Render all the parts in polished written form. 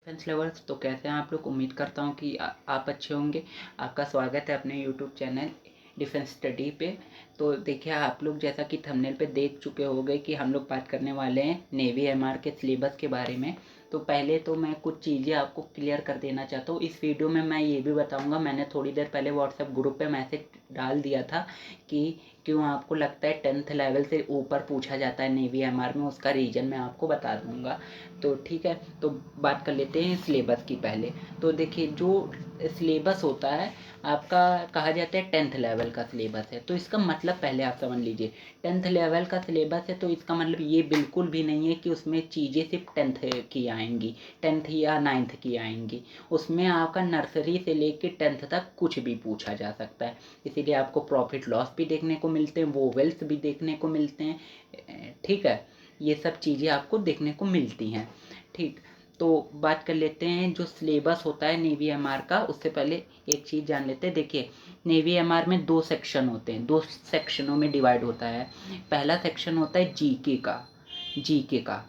Defence lovers, तो कैसे हैं आप लोग। उम्मीद करता हूँ कि आप अच्छे होंगे। आपका स्वागत है अपने यूट्यूब चैनल डिफेंस स्टडी पे। तो देखिए, आप लोग जैसा कि थंबनेल पे देख चुके होंगे कि हम लोग बात करने वाले हैं नेवी एमआर के सिलेबस के बारे में। तो पहले तो मैं कुछ चीज़ें आपको क्लियर कर देना चाहता हूँ। इस वीडियो में मैं ये भी बताऊँगा, मैंने थोड़ी देर पहले व्हाट्सएप ग्रुप पे मैसेज डाल दिया था कि क्यों आपको लगता है 10th लेवल से ऊपर पूछा जाता है नेवी एमआर में, उसका रीज़न मैं आपको बता दूँगा। तो ठीक है, तो बात कर लेते हैं सिलेबस की पहले। तो देखिए, जो सिलेबस होता है आपका, कहा जाता है 10th लेवल का सिलेबस है। तो इसका मतलब पहले आप समझ लीजिए, 10th लेवल का सिलेबस है तो इसका मतलब ये बिल्कुल भी नहीं है कि उसमें चीज़ें सिर्फ 10th की आएंगी, 10th या 9th की आएंगी। उसमें आपका नर्सरी से लेके 10th तक कुछ भी पूछा जा सकता है। इसीलिए आपको प्रॉफिट लॉस भी देखने को मिलते हैं, वोवेल्स भी देखने को मिलते हैं। ठीक है, ये सब चीज़ें आपको देखने को मिलती हैं। ठीक, तो बात कर लेते हैं जो सिलेबस होता है नेवी एमआर का। उससे पहले एक चीज़ जान लेते हैं। देखिए, नेवी एमआर में 2 सेक्शन होते हैं, 2 सेक्शनों में डिवाइड होता है। पहला सेक्शन होता है जीके का,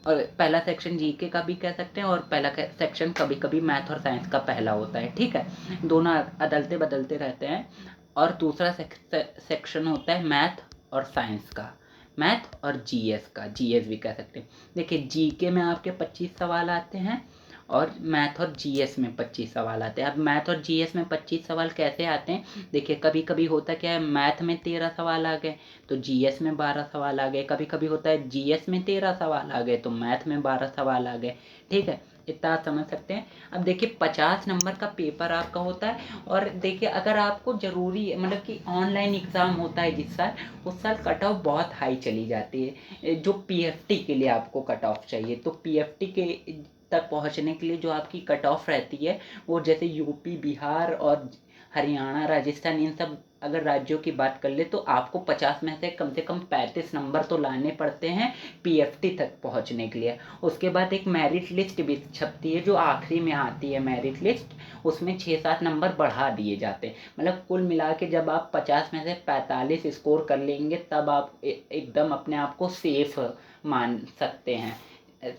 और पहला सेक्शन जीके का भी कह सकते हैं, और पहला सेक्शन कभी कभी मैथ और साइंस का पहला होता है। ठीक है, दोनों अदलते बदलते रहते हैं। और दूसरा सेक्शन होता है मैथ और साइंस का, मैथ और जीएस का, जीएस भी कह सकते हैं। देखिए, जीके में आपके 25 सवाल आते हैं और मैथ और जीएस में 25 सवाल आते हैं। अब मैथ और जीएस में 25 सवाल कैसे आते हैं, देखिए कभी कभी होता क्या है, मैथ में 13 सवाल आ गए तो जीएस में 12 सवाल आ गए। कभी कभी होता है जीएस में 13 सवाल आ गए तो मैथ में 12 सवाल आ गए। ठीक है, इतना आप समझ सकते हैं। अब देखिए, 50 नंबर का पेपर आपका होता है। और देखिए, अगर आपको ज़रूरी मतलब कि ऑनलाइन एग्ज़ाम होता है जिस साल, उस साल कट ऑफ बहुत हाई चली जाती है। जो पीएफटी के लिए आपको कट ऑफ चाहिए, तो पीएफटी के तक पहुंचने के लिए जो आपकी कट ऑफ रहती है, वो जैसे यूपी, बिहार और हरियाणा, राजस्थान, इन सब अगर राज्यों की बात कर ले तो आपको 50 में से कम 35 नंबर तो लाने पड़ते हैं पीएफटी तक पहुंचने के लिए। उसके बाद एक मेरिट लिस्ट भी छपती है जो आखिरी में आती है मेरिट लिस्ट, उसमें 6-7 नंबर बढ़ा दिए जाते हैं। मतलब कुल मिला के जब आप 50 में से 45 स्कोर कर लेंगे तब आप एकदम अपने आप को सेफ मान सकते हैं।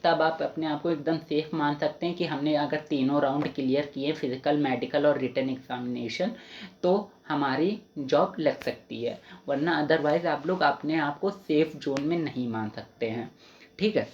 तब आप अपने आप को एकदम सेफ मान सकते हैं कि हमने अगर तीनों राउंड क्लियर किए, फिजिकल, मेडिकल और रिटन एग्जामिनेशन, तो हमारी जॉब लग सकती है। वरना अदरवाइज आप लोग अपने आप को सेफ जोन में नहीं मान सकते हैं। ठीक है,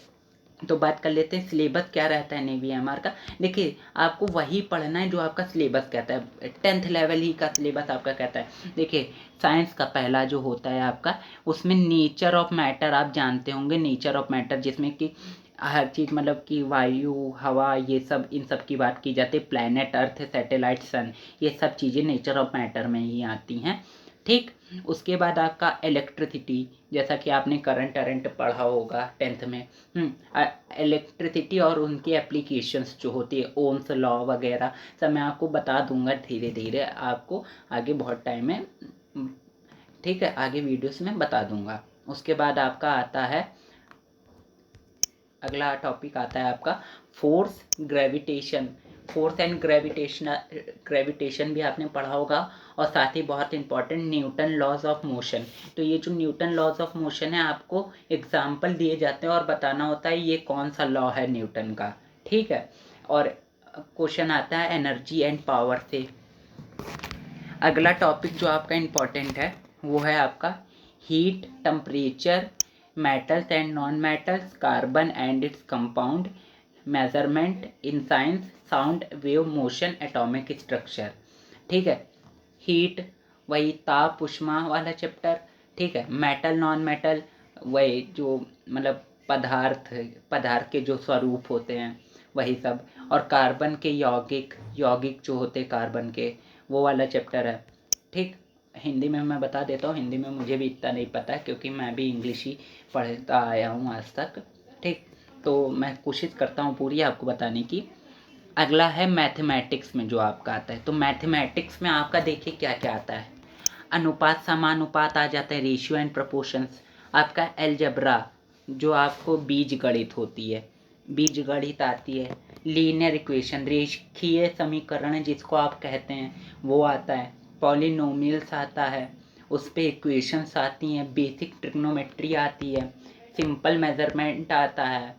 तो बात कर लेते हैं सिलेबस क्या रहता है नेवी एमआर का। देखिए, आपको वही पढ़ना है जो आपका सिलेबस कहता है, 10th लेवल ही का सिलेबस आपका कहता है। देखिए, साइंस का पहला जो होता है आपका, उसमें नेचर ऑफ मैटर आप जानते होंगे। नेचर ऑफ मैटर जिसमें कि हर चीज़, मतलब कि वायु, हवा, ये सब, इन सब की बात की जाती है। प्लैनेट, अर्थ, सैटेलाइट, सन, ये सब चीज़ें नेचर ऑफ मैटर में ही आती हैं। ठीक, उसके बाद आपका इलेक्ट्रिसिटी, जैसा कि आपने करंट अरेंट पढ़ा होगा 10th में। इलेक्ट्रिसिटी और उनकी एप्लीकेशंस जो होती है, ओम्स लॉ वगैरह, सब मैं आपको बता दूंगा धीरे धीरे, आपको आगे बहुत टाइम है। ठीक है, आगे वीडियोस में बता दूंगा। उसके बाद आपका आता है, अगला टॉपिक आता है आपका force gravitation. Force and gravitation भी आपने पढ़ा होगा। और साथ ही बहुत important, Newton laws of motion. तो ये जो न्यूटन लॉज ऑफ मोशन है, आपको एग्जाम्पल दिए जाते हैं और बताना होता है ये कौन सा लॉ है न्यूटन का। ठीक है, और क्वेश्चन आता है एनर्जी एंड पावर से। अगला टॉपिक जो आपका इम्पॉर्टेंट है वो है आपका heat, temperature, metals and non metals, carbon and its compound, measurement in science, sound wave motion, atomic structure. ठीक है, हीट वही ताप ऊष्मा वाला चैप्टर। ठीक है, मेटल नॉन मेटल वही जो मतलब पदार्थ, पदार्थ के जो स्वरूप होते हैं वही सब। और कार्बन के यौगिक, यौगिक जो होते हैं कार्बन के, वो वाला चैप्टर है। ठीक, हिंदी में मैं बता देता हूँ, हिंदी में मुझे भी इतना नहीं पता क्योंकि मैं भी इंग्लिश ही पढ़ता आया हूँ आज तक। ठीक, तो मैं कोशिश करता हूँ पूरी आपको बताने की। अगला है मैथमेटिक्स में जो आपका आता है। तो मैथमेटिक्स में आपका देखिए क्या क्या आता है। अनुपात, समानुपात आ जाता है, रेशियो एंड प्रोपोर्शंस। आपका एलजब्रा, जो आपको बीज गणित होती है, बीज गणित आती है। लीनियर इक्वेशन, रेखीय समीकरण जिसको आप कहते हैं, वो आता है। पॉलिनोमियल्स आता है, उस पर इक्वेशंस आती हैं। बेसिक ट्रिग्नोमेट्री आती है। सिंपल मेजरमेंट आता है।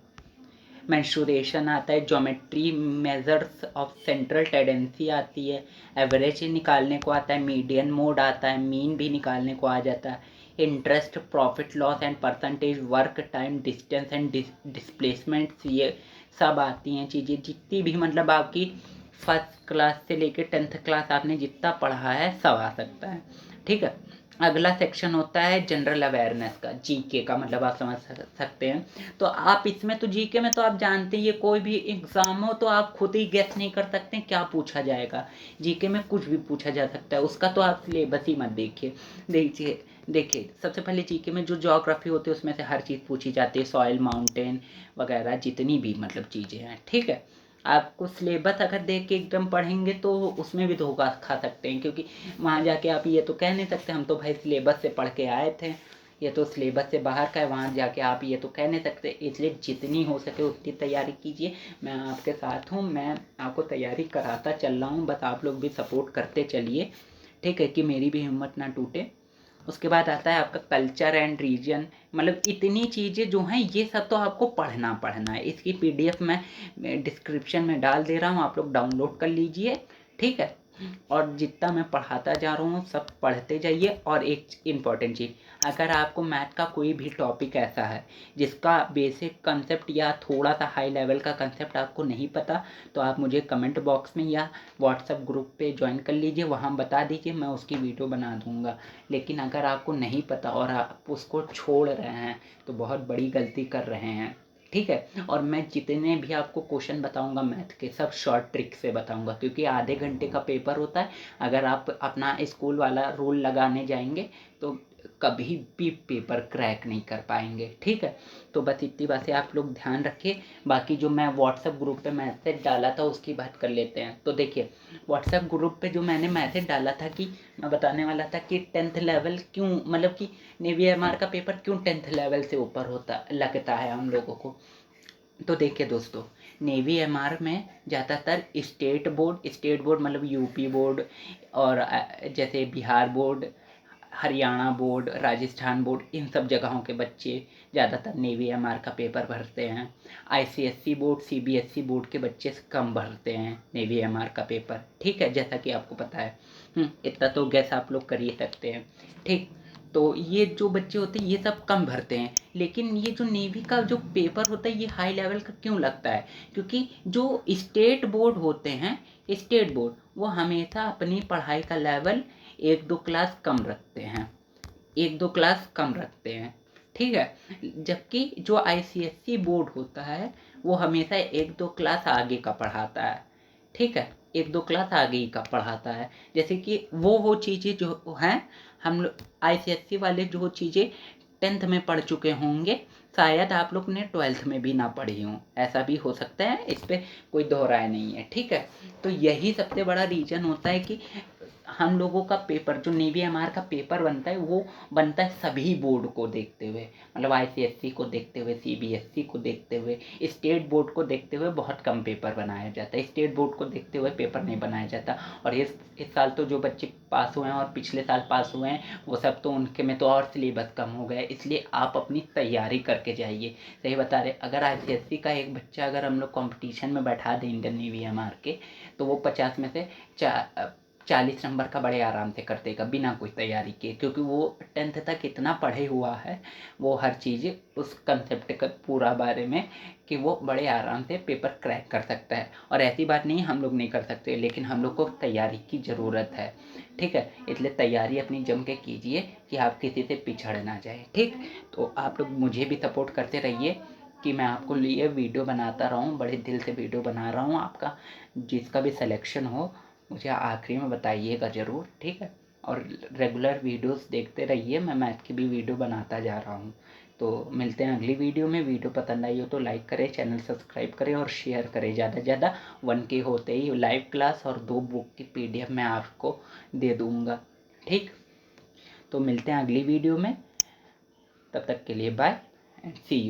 मेंस्ट्रुएशन आता है, geometry measures of central tendency आती है, एवरेज निकालने को आता है, मीडियन मोड आता है, मीन भी निकालने को आ जाता है, interest, profit loss and percentage, work time, distance and displacements, ये सब आती हैं चीज़ें जितनी भी, मतलब आपकी फर्स्ट क्लास से लेकर 10th क्लास आपने जितना पढ़ा है सब आ सकता है। ठीक है, अगला सेक्शन होता है जनरल अवेयरनेस का, जीके का, मतलब आप समझ सकते हैं। तो आप इसमें तो जीके में तो आप जानते ही, कोई भी एग्ज़ाम हो तो आप खुद ही गेस नहीं कर सकते क्या पूछा जाएगा। जीके में कुछ भी पूछा जा सकता है, उसका तो आप सिलेबस ही मत देखिए सबसे पहले जीके में जो ज्योग्राफी होती है उसमें से हर चीज़ पूछी जाती है, सॉइल, माउंटेन वगैरह जितनी भी मतलब चीज़ें हैं। ठीक है, आपको सिलेबस अगर देख के एकदम पढ़ेंगे तो उसमें भी धोखा खा सकते हैं, क्योंकि वहाँ जाके आप ये तो कह नहीं सकते हम तो भाई सिलेबस से पढ़ के आए थे, ये तो सिलेबस से बाहर का है, वहाँ जाके आप ये तो कह नहीं सकते। इसलिए जितनी हो सके उतनी तैयारी कीजिए, मैं आपके साथ हूँ, मैं आपको तैयारी कराता चल रहा हूँ, बस आप लोग भी सपोर्ट करते चलिए। ठीक है, कि मेरी भी हिम्मत ना टूटे। उसके बाद आता है आपका कल्चर एंड रीजन, मतलब इतनी चीज़ें जो हैं ये सब तो आपको पढ़ना है। इसकी पीडीएफ मैं डिस्क्रिप्शन में डाल दे रहा हूँ, आप लोग डाउनलोड कर लीजिए। ठीक है, और जितना मैं पढ़ाता जा रहा हूँ सब पढ़ते जाइए। और एक इम्पॉर्टेंट चीज़, अगर आपको मैथ का कोई भी टॉपिक ऐसा है जिसका बेसिक कंसेप्ट या थोड़ा सा हाई लेवल का कंसेप्ट आपको नहीं पता, तो आप मुझे कमेंट बॉक्स में या व्हाट्सएप ग्रुप पे ज्वाइन कर लीजिए, वहाँ बता दीजिए, मैं उसकी वीडियो बना दूँगा। लेकिन अगर आपको नहीं पता और आप उसको छोड़ रहे हैं तो बहुत बड़ी गलती कर रहे हैं। ठीक है, और मैं जितने भी आपको क्वेश्चन बताऊंगा मैथ के सब शॉर्ट ट्रिक से बताऊंगा, क्योंकि आधे घंटे का पेपर होता है। अगर आप अपना स्कूल वाला रूल लगाने जाएंगे तो कभी भी पेपर क्रैक नहीं कर पाएंगे। ठीक है, तो बस इतनी बातें आप लोग ध्यान रखिए। बाकी जो मैं व्हाट्सएप ग्रुप पे मैसेज डाला था उसकी बात कर लेते हैं। तो देखिए, व्हाट्सएप ग्रुप पे जो मैंने मैसेज डाला था कि मैं बताने वाला था कि 10th लेवल क्यों, मतलब कि नेवी एमआर का पेपर क्यों 10th लेवल से ऊपर होता लगता है हम लोगों को। तो देखिए दोस्तों, नेवी एमआर में ज़्यादातर स्टेट बोर्ड मतलब यूपी बोर्ड, और जैसे Bihar board, Haryana board, Rajasthan board, इन सब जगहों के बच्चे ज़्यादातर नेवी एमआर का पेपर भरते हैं। आईसीएसई बोर्ड, सीबीएसई बोर्ड के बच्चे कम भरते हैं नेवी एमआर का पेपर। ठीक है, जैसा कि आपको पता है। इतना तो गैस आप लोग कर ही सकते हैं। ठीक, तो ये जो बच्चे होते हैं ये सब कम भरते हैं। लेकिन ये जो नेवी का जो पेपर होता है ये हाई लेवल का क्यों लगता है, क्योंकि जो स्टेट बोर्ड होते हैं, स्टेट बोर्ड वो हमेशा अपनी पढ़ाई का लेवल 1-2 क्लास कम रखते हैं, 1-2 क्लास कम रखते हैं। ठीक है, जबकि जो आईसीएसई बोर्ड होता है वो हमेशा 1-2 क्लास आगे का पढ़ाता है। ठीक है, 1-2 क्लास आगे ही का पढ़ाता है। जैसे कि वो चीज़ें जो हैं, हम लोग आईसीएसई वाले जो चीज़ें 10th में पढ़ चुके होंगे शायद आप लोग ने 12th में भी ना पढ़ी हों, ऐसा भी हो सकता है, इस पर कोई दो राय नहीं है। ठीक है, तो यही सबसे बड़ा रीज़न होता है कि हम लोगों का पेपर जो नेवी एमआर का पेपर बनता है वो बनता है सभी बोर्ड को देखते हुए, मतलब आईसीएसई को देखते हुए, सीबीएसई को देखते हुए, स्टेट बोर्ड को देखते हुए बहुत कम पेपर बनाया जाता है, स्टेट बोर्ड को देखते हुए पेपर नहीं बनाया जाता। और इस साल तो जो बच्चे पास हुए हैं और पिछले साल पास हुए हैं वो सब तो उनके में तो और सिलेबस कम हो गया है, इसलिए आप अपनी तैयारी करके जाइए। सही बता रहे, अगर आईसीएसई का एक बच्चा अगर हम लोग कॉम्पिटिशन में बैठा दें इंडियन नेवी एमआर के, तो वो 50 में से 40 नंबर का बड़े आराम से कर देगा बिना कोई तैयारी के, क्योंकि वो 10th तक इतना पढ़े हुआ है, वो हर चीज़ उस कंसेप्ट का पूरा बारे में, कि वो बड़े आराम से पेपर क्रैक कर सकता है। और ऐसी बात नहीं हम लोग नहीं कर सकते, लेकिन हम लोग को तैयारी की ज़रूरत है। ठीक है, इसलिए तैयारी अपनी जम के कीजिए कि आप किसी से पिछड़ ना जाए। ठीक, तो आप लोग मुझे भी सपोर्ट करते रहिए कि मैं आपको लिए वीडियो बनाता रहूँ, बड़े दिल से वीडियो बना रहा हूँ। आपका जिसका भी सिलेक्शन हो मुझे आखिरी में बताइएगा ज़रूर। ठीक है, और रेगुलर वीडियोस देखते रहिए, मैं मैथ की भी वीडियो बनाता जा रहा हूँ। तो मिलते हैं अगली वीडियो में। वीडियो पसंद आई हो तो लाइक करें, चैनल सब्सक्राइब करें और शेयर करें ज़्यादा से ज़्यादा। 1K होते ही लाइव क्लास और 2 बुक की पीडीएफ मैं आपको दे दूँगा। ठीक, तो मिलते हैं अगली वीडियो में, तब तक के लिए बाय एंड सी यू।